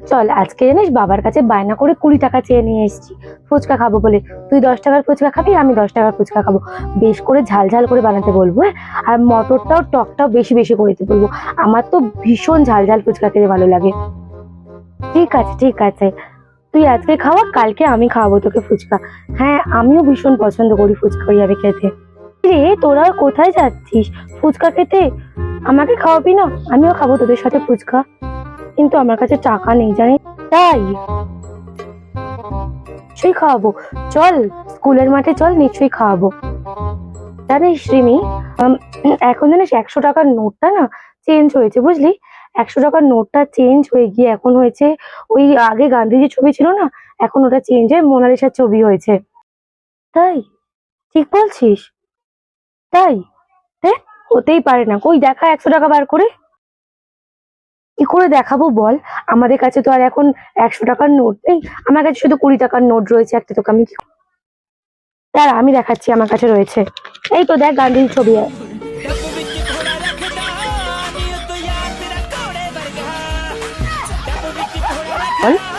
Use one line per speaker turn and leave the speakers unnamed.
চল আজকে জানিস বাবার কাছে বায়না করে 20 টাকা চেয়ে নিয়ে এসেছি ফুচকা খাবো বলে। তুই 10 টাকার ফুচকা খাবি, আমি 10 টাকার ফুচকা খাবো। বেশ করে ঝাল ঝাল করে বানাতে বলবো, হ্যাঁ? আর মটরটাও টকটাও বেশি বেশি করে দিতে বলবো। আমার তো ভীষণ ঝাল ঝাল ফুচকা খেতে ভালো লাগে। ঠিক আছে ঠিক আছে, তুই আজকে খাওয়া, কালকে আমি খাওয়াবো তোকে ফুচকা। হ্যাঁ, আমিও ভীষণ পছন্দ করি ফুচকা ওইভাবে খেতে। রে তোরা কোথায় যাচ্ছিস ফুচকা খেতে? আমাকে খাওয়াবি না? আমিও খাবো তোদের সাথে ফুচকা, কিন্তু আমার কাছে টাকা নেই জানিস। তাই নিশ্চয়ই খাওয়াবো, চল স্কুলের মাঠে চল, নিশ্চয়ই খাওয়াবো। জানিস রিমি, এখন জানিস 100 টাকার নোটটা না চেঞ্জ হয়েছে, বুঝলি? 100 টাকার নোটটা চেঞ্জ হয়ে গিয়ে এখন হয়েছে ওই আগে গান্ধীজির ছবি ছিল না, এখন ওটা চেঞ্জ হয়ে মোনালিসার ছবি হয়েছে। তাই? ঠিক বলছিস? তাই? হ্যাঁ, হতেই পারে না, কই দেখা 100 টাকা বার করে। কি করে দেখাবো বল? আমাদের কাছে তো আর এখন 100 টাকার নোট নেই, আমার কাছে শুধু 20 টাকার নোট রয়েছে একটা। তোকে আমি দাঁড়া, আমি দেখাচ্ছি, আমার কাছে রয়েছে। এই তো দেখ, গান্ধীর ছবি আছে। বল।